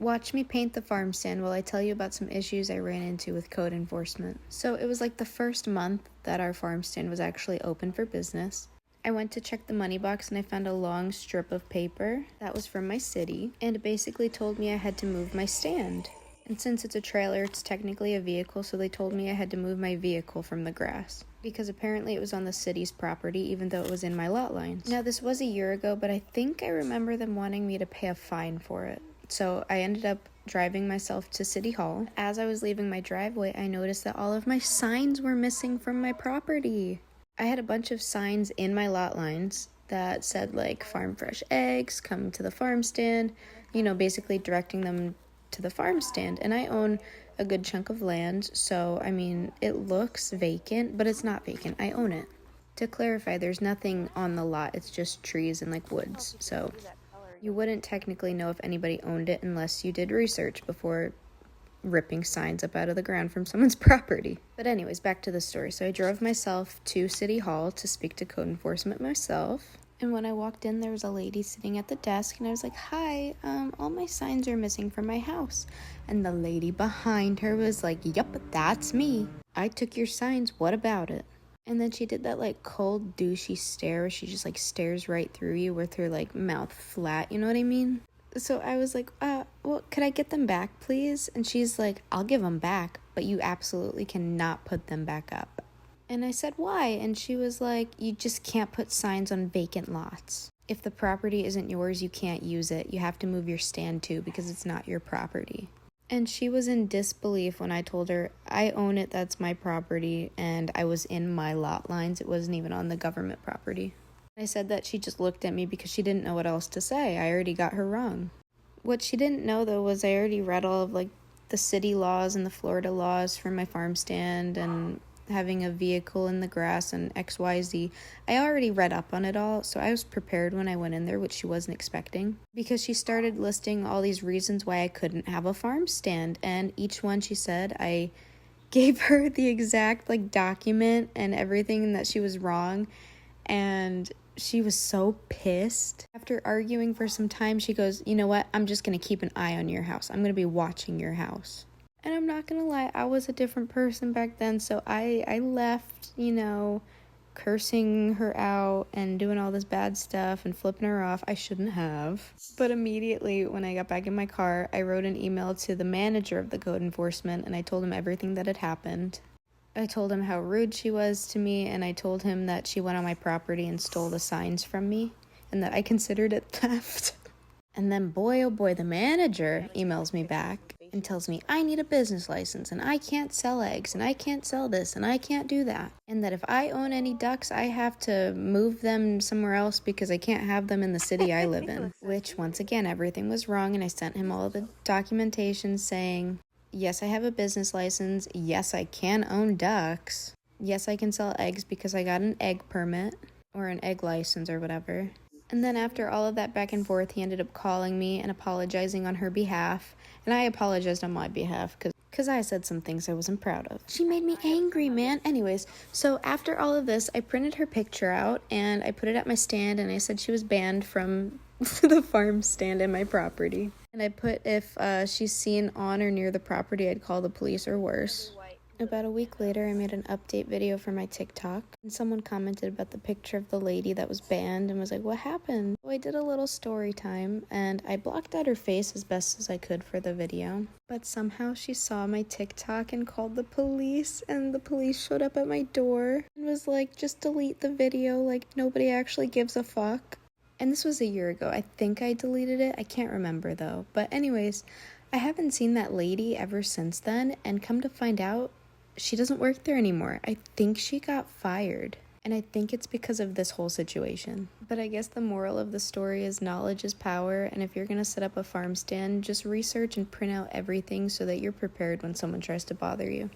Watch me paint the farm stand while I tell you about some issues I ran into with code enforcement. So it was like the first month that our farm stand was actually open for business. I went to check the money box and I found a long strip of paper that was from my city, and it basically told me I had to move my stand. And since it's a trailer, it's technically a vehicle, so they told me I had to move my vehicle from the grass, because apparently it was on the city's property even though it was in my lot lines. Now this was a year ago, but I think I remember them wanting me to pay a fine for it. So I ended up driving myself to City Hall. As I was leaving my driveway, I noticed that all of my signs were missing from my property. I had a bunch of signs in my lot lines that said like farm fresh eggs, come to the farm stand, basically directing them to the farm stand. And I own a good chunk of land, so I mean, it looks vacant, but it's not vacant. I own it. To clarify, there's nothing on the lot. It's just trees and like woods. So you wouldn't technically know if anybody owned it unless you did research before ripping signs up out of the ground from someone's property. But anyways, back to the story. So I drove myself to City Hall to speak to code enforcement myself. And when I walked in, there was a lady sitting at the desk, and I was like, hi, all my signs are missing from my house. And the lady behind her was like, yup, that's me. I took your signs, what about it? And then she did that like cold, douchey stare where she just like stares right through you with her like mouth flat, you know what I mean? So I was like, well, could I get them back, please? And she's like, I'll give them back, but you absolutely cannot put them back up. And I said, why? And she was like, you just can't put signs on vacant lots. If the property isn't yours, you can't use it. You have to move your stand too because it's not your property. And she was in disbelief when I told her, I own it, that's my property, and I was in my lot lines. It wasn't even on the government property. I said that she just looked at me because she didn't know what else to say. I already got her wrong. What she didn't know, though, was I already read all of, like, the city laws and the Florida laws for my farm stand and having a vehicle in the grass and XYZ. I already read up on it all, so I was prepared when I went in there, which she wasn't expecting, because she started listing all these reasons why I couldn't have a farm stand, and each one she said, I gave her the exact, like, document and everything that she was wrong, and she was so pissed. After arguing for some time, she goes, you know what, I'm just going to keep an eye on your house. I'm going to be watching your house. And I'm not going to lie, I was a different person back then, so I left, cursing her out and doing all this bad stuff and flipping her off. I shouldn't have. But immediately when I got back in my car, I wrote an email to the manager of the code enforcement, and I told him everything that had happened. I told him how rude she was to me, and I told him that she went on my property and stole the signs from me, and that I considered it theft. And then boy, oh boy, the manager emails me back and tells me I need a business license, and I can't sell eggs, and I can't sell this, and I can't do that. And that if I own any ducks, I have to move them somewhere else because I can't have them in the city I live in. Which, once again, everything was wrong, and I sent him all the documentation saying, yes, I have a business license. Yes, I can own ducks. Yes, I can sell eggs because I got an egg permit or an egg license or whatever. And then after all of that back and forth, he ended up calling me and apologizing on her behalf. And I apologized on my behalf because I said some things I wasn't proud of. She made me angry, man. Anyways, so after all of this, I printed her picture out and I put it at my stand, and I said she was banned from the farm stand in my property. And I put if she's seen on or near the property, I'd call the police or worse. About a week later, I made an update video for my TikTok, and someone commented about the picture of the lady that was banned and was like, what happened? So I did a little story time, and I blocked out her face as best as I could for the video. But somehow she saw my TikTok and called the police, and the police showed up at my door and was like, just delete the video, like nobody actually gives a fuck. And this was a year ago. I think I deleted it. I can't remember though. But anyways, I haven't seen that lady ever since then, and come to find out, she doesn't work there anymore. I think she got fired. And I think it's because of this whole situation. But I guess the moral of the story is knowledge is power. And if you're going to set up a farm stand, just research and print out everything so that you're prepared when someone tries to bother you.